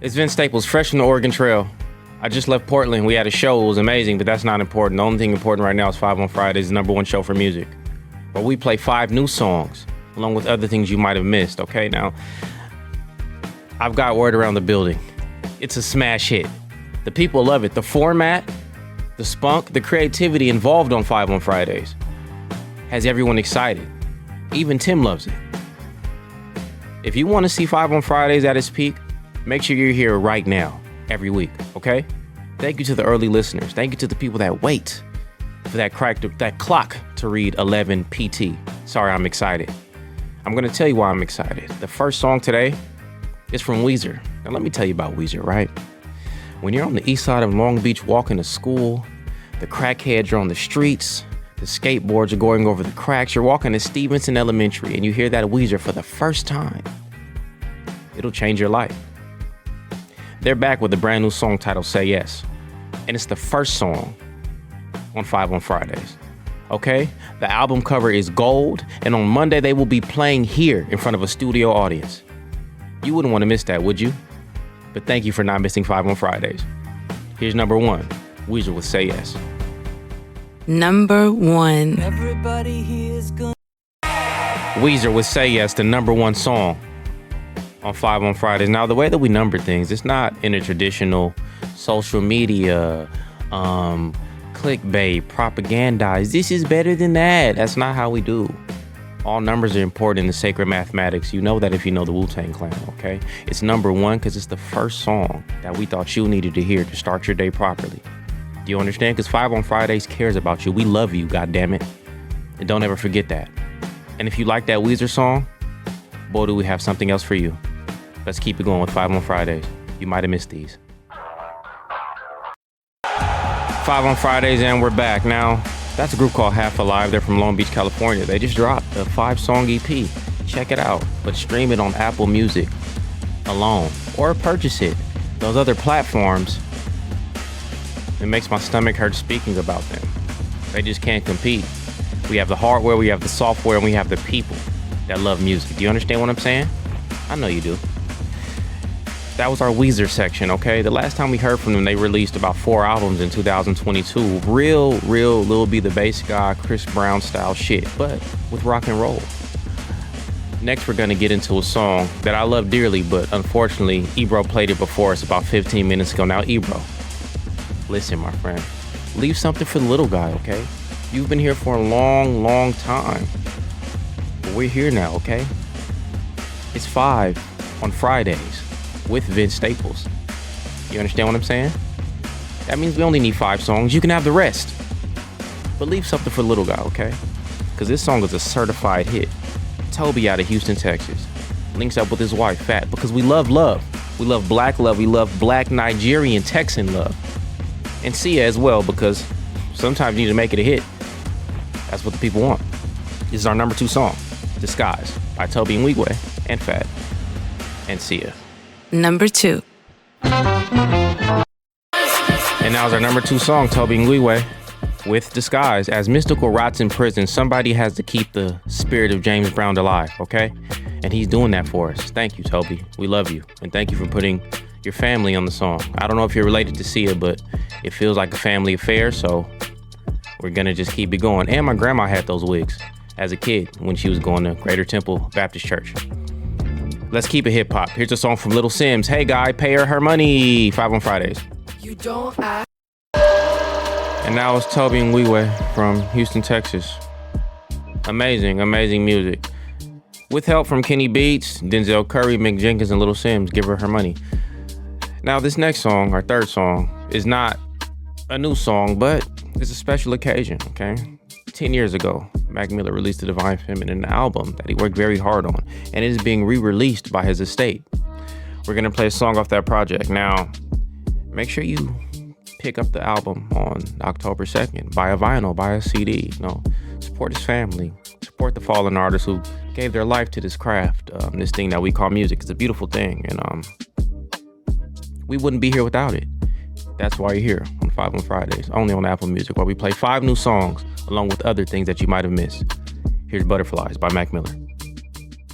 It's Vince Staples, fresh from the Oregon Trail. I just left Portland. We had a show. It was amazing, but that's not important. The only thing important right now is 5 on Fridays, the #1 show for music, where we play 5 new songs, along with other things you might have missed, okay? Now, I've got word around the building. It's a smash hit. The people love it. The format, the spunk, the creativity involved on 5 on Fridays has everyone excited. Even Tim loves it. If you want to see 5 on Fridays at its peak, make sure you're here right now, every week, okay? Thank you to the early listeners. Thank you to the people that wait for that clock to read 11 PT. Sorry, I'm excited. I'm going to tell you why I'm excited. The first song today is from Weezer. Now, let me tell you about Weezer, right? When you're on the east side of Long Beach walking to school, the crackheads are on the streets, the skateboards are going over the cracks, you're walking to Stevenson Elementary, and you hear that Weezer for the first time. It'll change your life. They're back with a brand new song titled Say Yes. And it's the first song on 5 on Fridays. Okay? The album cover is gold, and on Monday they will be playing here in front of a studio audience. You wouldn't want to miss that, would you? But thank you for not missing 5 on Fridays. Here's #1, Weezer with Say Yes. #1. Everybody here's gonna Weezer with Say Yes, the #1 song on 5 on Fridays. Now, the way that we number things, it's not in a traditional social media, clickbait, propagandize. This is better than that. That's not how we do. All numbers are important in the sacred mathematics. You know that if you know the Wu-Tang Clan, okay? It's #1 because it's the first song that we thought you needed to hear to start your day properly. Do you understand? Because 5 on Fridays cares about you. We love you, goddammit. And don't ever forget that. And if you like that Weezer song, boy, do we have something else for you. Let's keep it going with 5 on Fridays. You might have missed these. 5 on Fridays, and we're back. Now, that's a group called Half Alive. They're from Long Beach, California. They just dropped a 5-song EP. Check it out, but stream it on Apple Music alone, or purchase it. Those other platforms, it makes my stomach hurt speaking about them. They just can't compete. We have the hardware, we have the software, and we have the people that love music. Do you understand what I'm saying? I know you do. That was our Weezer section, okay? The last time we heard from them, they released about 4 albums in 2022. Real Lil B the Bass Guy, Chris Brown style shit, but with rock and roll. Next, we're gonna get into a song that I love dearly, but unfortunately, Ebro played it before us about 15 minutes ago. Now, Ebro, listen, my friend, leave something for the little guy, okay? You've been here for a long time. But we're here now, okay? It's 5 on Fridays with Vince Staples. You understand what I'm saying? That means we only need 5 songs. You can have the rest. But leave something for the little guy, okay? Because this song is a certified hit. Toby out of Houston, Texas, links up with his wife, Fat, because we love love. We love black love. We love black Nigerian Texan love. And Sia as well, because sometimes you need to make it a hit. That's what the people want. This is our #2 song, Disguise, by Toby Nwigwe and Fat and Sia. #2. And now is our #2 song, Toby Nwigwe with Disguise. As Mystical rots in prison, somebody has to keep the spirit of James Brown alive, okay? And he's doing that for us. Thank you, Toby. We love you. And thank you for putting your family on the song. I don't know if you're related to Sia, but it feels like a family affair, so we're gonna just keep it going. And my grandma had those wigs as a kid when she was going to Greater Temple Baptist Church. Let's keep it hip hop. Here's a song from Little Sims. Hey guy, pay her money. 5 on Fridays. You don't act. And now it's Toby Nwigwe from Houston, Texas. Amazing music. With help from Kenny Beats, Denzel Curry, Mick Jenkins, and Little Sims. Give her money. Now this next song, our third song, is not a new song, but it's a special occasion, okay? 10 years ago, Mac Miller released the Divine Feminine album that he worked very hard on, and it is being re-released by his estate. We're gonna play a song off that project. Now, make sure you pick up the album on October 2nd. Buy a vinyl, buy a CD, support his family, support the fallen artists who gave their life to this craft, this thing that we call music. It's a beautiful thing, and we wouldn't be here without it. That's why you're here on 5 on Fridays, only on Apple Music, where we play 5 new songs along with other things that you might have missed. Here's Butterflies by Mac Miller.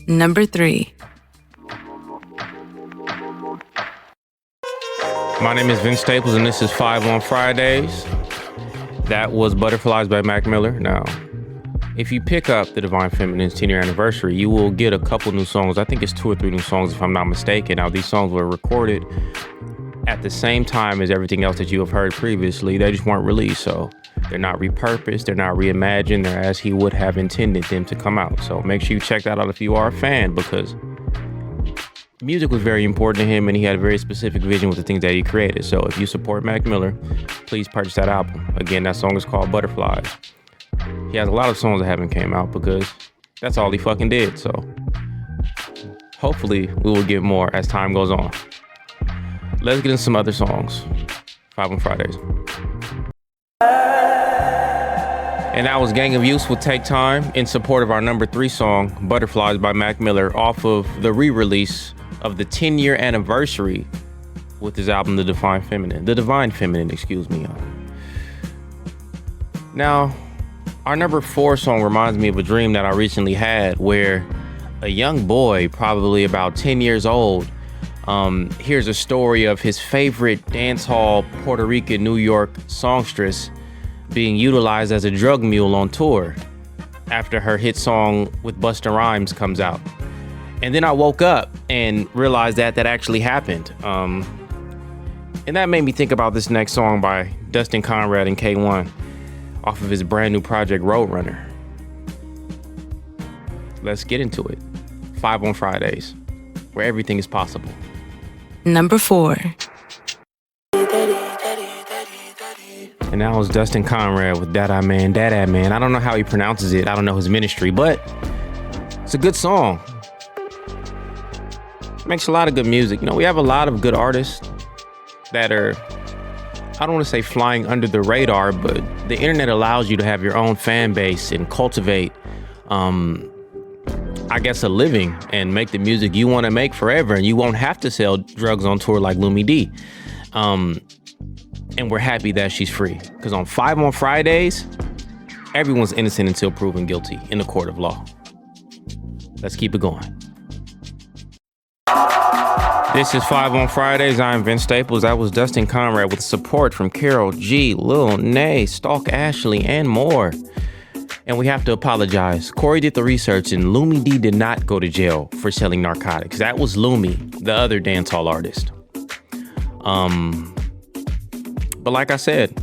#3. My name is Vince Staples, and this is 5 on Fridays. That was Butterflies by Mac Miller. Now, if you pick up the Divine Feminine's 10-year anniversary, you will get a couple new songs. I think it's 2 or 3 new songs, if I'm not mistaken. Now, these songs were recorded at the same time as everything else that you have heard previously. They just weren't released, so they're not repurposed, they're not reimagined, they're as he would have intended them to come out. So make sure you check that out if you are a fan, because music was very important to him, and he had a very specific vision with the things that he created. So if you support Mac Miller, please purchase that album. Again, that song is called Butterflies. He has a lot of songs that haven't came out because that's all he fucking did. So hopefully we will get more as time goes on. Let's get into some other songs. 5 on Fridays. And that was Gang of Youth with Take Time in support of our number 3 song, Butterflies by Mac Miller, off of the re-release of the 10-year anniversary with his album, The Divine Feminine, excuse me. Now, our number 4 song reminds me of a dream that I recently had where a young boy, probably about 10 years old, hears a story of his favorite dancehall Puerto Rican, New York songstress being utilized as a drug mule on tour after her hit song with Busta Rhymes comes out. And then I woke up and realized that actually happened. And that made me think about this next song by Dustin Conrad and K1 off of his brand new project, Roadrunner. Let's get into it. 5 on Fridays, where everything is possible. Number 4. And that was Dustin Conrad with Dada Man. I don't know how he pronounces it. I don't know his ministry, but it's a good song. Makes a lot of good music. You know, we have a lot of good artists that are, I don't want to say flying under the radar, but the internet allows you to have your own fan base and cultivate, I guess, a living and make the music you want to make forever. And you won't have to sell drugs on tour like Lumi D. And we're happy that she's free, because on 5 on Fridays, everyone's innocent until proven guilty in the court of law. Let's keep it going. This is 5 on Fridays. I'm Vince Staples. That was Dustin Conrad with support from Karol G, Lil Nay, Stalk Ashley, and more. And we have to apologize. Corey did the research, and Lumi D did not go to jail for selling narcotics. That was Lumi, the other dancehall artist. But like I said,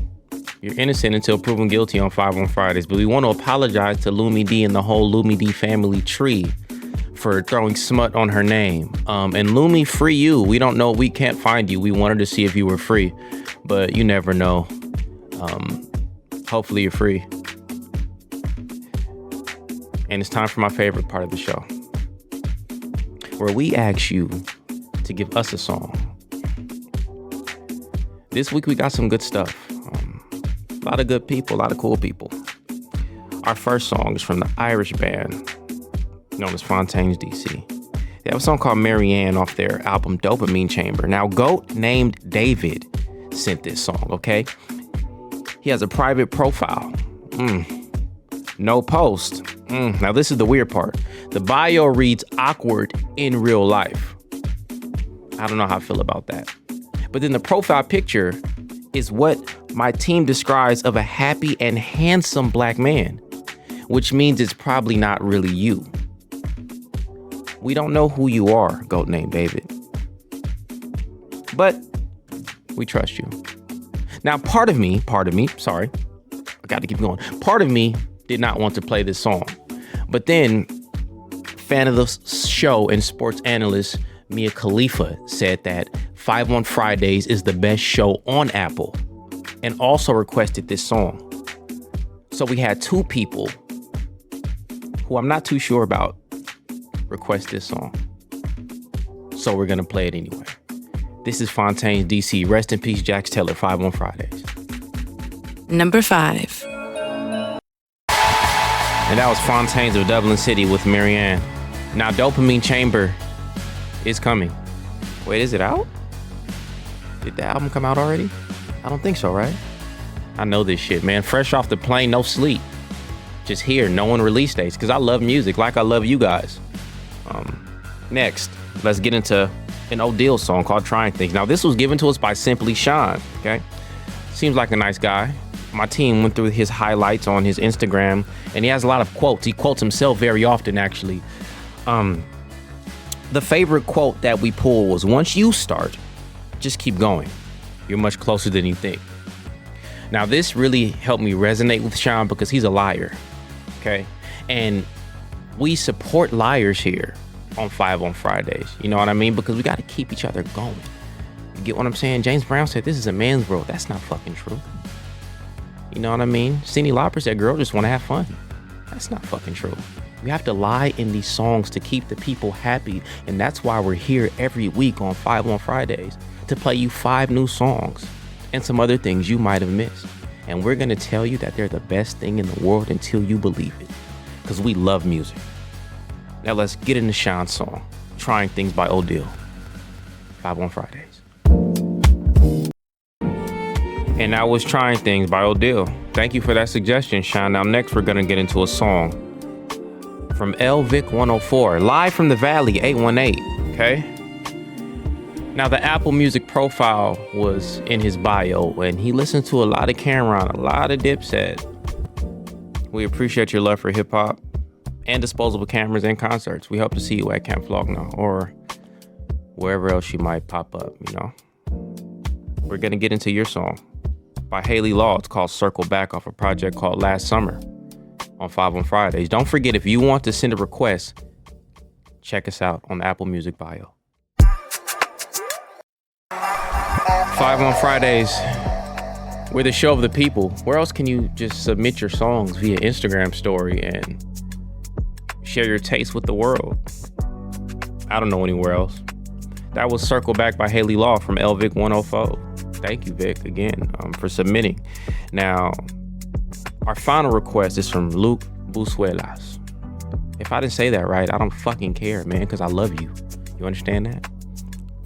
you're innocent until proven guilty on 5 on Fridays. But we want to apologize to Lumi D and the whole Lumi D family tree for throwing smut on her name. And Lumi, free you. We don't know. We can't find you. We wanted to see if you were free, but you never know. Hopefully you're free. And it's time for my favorite part of the show, where we ask you to give us a song. This week we got some good stuff. A lot of good people, a lot of cool people. Our first song is from the Irish band known as Fontaines DC. They have a song called Marianne off their album Dopamine Chamber. Now, GOAT named David sent this song, okay? He has a private profile. No post. Now, this is the weird part. The bio reads awkward in real life. I don't know how I feel about that. But then the profile picture is what my team describes of a happy and handsome black man, which means it's probably not really you. We don't know who you are, GOAT named David, but we trust you. Now, part of me, sorry, I got to keep going. Part of me did not want to play this song, but then fan of the show and sports analyst Mia Khalifa said that 5 on Fridays is the best show on Apple, and also requested this song. So we had 2 people who I'm not too sure about request this song. So we're going to play it anyway. This is Fontaines DC. Rest in peace, Jax Taylor, 5 on Fridays. Number 5. And that was Fontaines of Dublin City with Marianne. Now, Dopamine Chamber is coming. Wait, is it out? Did the album come out already? I don't think so, right? I know this shit, man. Fresh off the plane, no sleep. Just here, knowing release dates, because I love music like I love you guys. Next, let's get into an Odell song called Trying Things. Now, this was given to us by Simply Sean, okay? Seems like a nice guy. My team went through his highlights on his Instagram, and he has a lot of quotes. He quotes himself very often, actually. The favorite quote that we pulled was, once you start, just keep going. You're much closer than you think. Now, this really helped me resonate with Sean because he's a liar, okay? And we support liars here on 5 on Fridays. You know what I mean? Because we got to keep each other going. You get what I'm saying? James Brown said, this is a man's world. That's not fucking true. You know what I mean? Cyndi Lauper said, girl just want to have fun. That's not fucking true. We have to lie in these songs to keep the people happy. And that's why we're here every week on 5 on Fridays to play you 5 new songs and some other things you might have missed. And we're going to tell you that they're the best thing in the world until you believe it. Because we love music. Now let's get into Sean's song, Trying Things by Odell. 5 on Fridays. And that was Trying Things by Odell. Thank you for that suggestion, Sean. Now next we're going to get into a song from Vic 104, live from the Valley 818, okay? Now, the Apple Music profile was in his bio, and he listened to a lot of Cameron, a lot of Dipset. We appreciate your love for hip-hop and disposable cameras and concerts. We hope to see you at Camp Flogna or wherever else you might pop up, you know. We're going to get into your song by Haley Law. It's called Circle Back off a project called Last Summer on 5 on Fridays. Don't forget, if you want to send a request, check us out on the Apple Music bio. 5 on Fridays, we're the show of the people. Where else can you just submit your songs via Instagram story and share your taste with the world? I don't know anywhere else. That was Circle Back by Haley Law from Vic 104. Thank you, Vic, again, for submitting. Now, our final request is from Luke Busuelas. If I didn't say that right, I don't fucking care, man, because I love you. You understand that?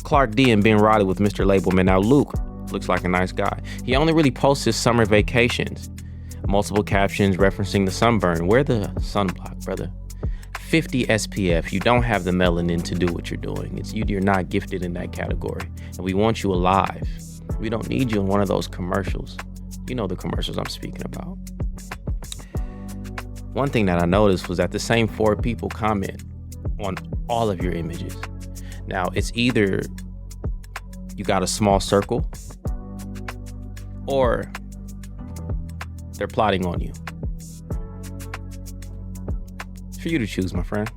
Clark D and Ben Riley with Mr. Labelman. Now, Luke looks like a nice guy. He only really posts his summer vacations. Multiple captions referencing the sunburn. Wear the sunblock, brother. 50 SPF. You don't have the melanin to do what you're doing. You're not gifted in that category. And we want you alive. We don't need you in one of those commercials. You know the commercials I'm speaking about. One thing that I noticed was that the same 4 people comment on all of your images. Now, it's either you got a small circle or they're plotting on you. It's for you to choose, my friend.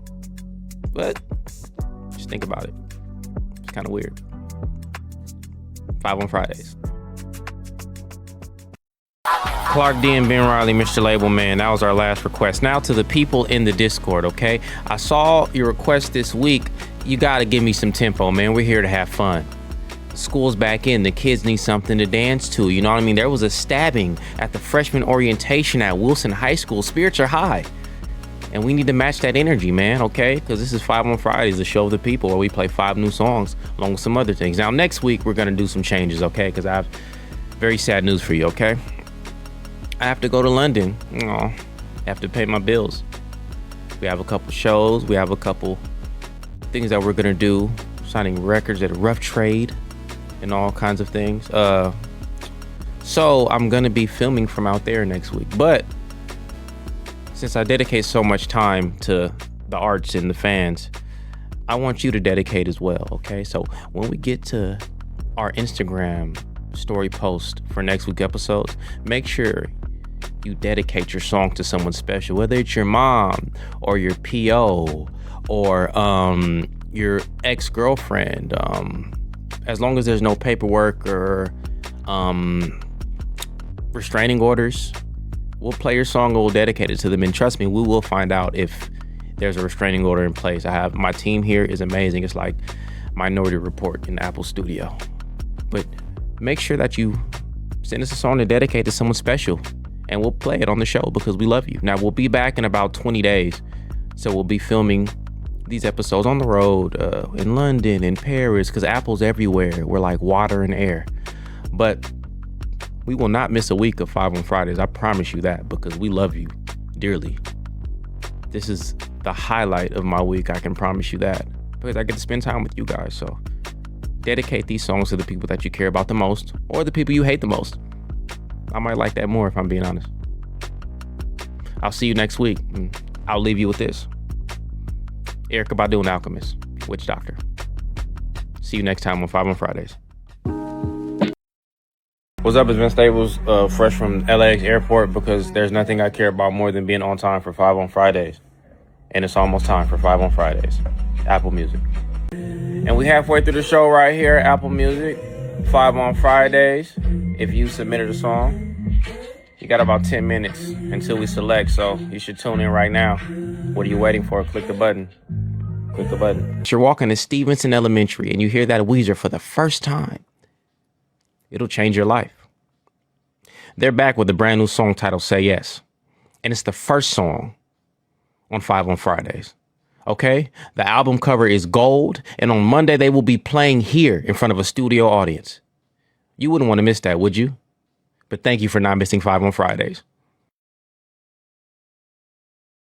But just think about it. It's kind of weird. 5 on Fridays. Clark D and Ben Riley, Mr. Labelman. That was our last request. Now to the people in the Discord, okay? I saw your request this week. You gotta give me some tempo, man. We're here to have fun. School's back in. The kids need something to dance to. You know what I mean? There was a stabbing at the freshman orientation at Wilson High School. Spirits are high. And we need to match that energy, man, okay? Because this is 5 on Fridays, the show of the people, where we play 5 new songs along with some other things. Now, next week, we're gonna do some changes, okay? Because I have very sad news for you, okay? I have to go to London. I have to pay my bills. We have a couple shows. We have a couple things that we're gonna do, signing records at a Rough Trade and all kinds of things. So I'm gonna be filming from out there next week. But since I dedicate so much time to the arts and the fans, I want you to dedicate as well, okay? So when we get to our Instagram story post for next week's episodes, make sure you dedicate your song to someone special, whether it's your mom or your PO or your ex-girlfriend. As long as there's no paperwork or restraining orders, we'll play your song and we'll dedicate it to them. And trust me, we will find out if there's a restraining order in place. My team here is amazing. It's like Minority Report in Apple Studio. But make sure that you send us a song to dedicate to someone special, and we'll play it on the show because we love you. Now, we'll be back in about 20 days. So we'll be filming these episodes on the road, in London, in Paris, because Apple's everywhere. We're like water and air. But we will not miss a week of 5 on Fridays. I promise you that, because we love you dearly. This is the highlight of my week. I can promise you that, because I get to spend time with you guys. So Dedicate these songs to the people that you care about the most or the people you hate the most. I might like that more if I'm being honest. I'll see you next week. And I'll leave you with this. Erykah Badu and Alchemist, Witch Doctor. See you next time on 5 on Fridays. What's up? It's Vince Staples, fresh from LAX airport, because there's nothing I care about more than being on time for 5 on Fridays. And it's almost time for 5 on Fridays. Apple Music. And we halfway through the show right here, Apple Music. 5 on Fridays. If you submitted a song, you got about 10 minutes until we select, so you should tune in right now. What are you waiting for? Click the button. Click the button. You're walking to Stevenson Elementary and you hear that Weezer for the first time. It'll change your life. They're back with a brand new song titled Say Yes. And it's the first song on 5 on Fridays. Okay? The album cover is gold, and on Monday they will be playing here in front of a studio audience. You wouldn't want to miss that, would you? But thank you for not missing 5 on Fridays.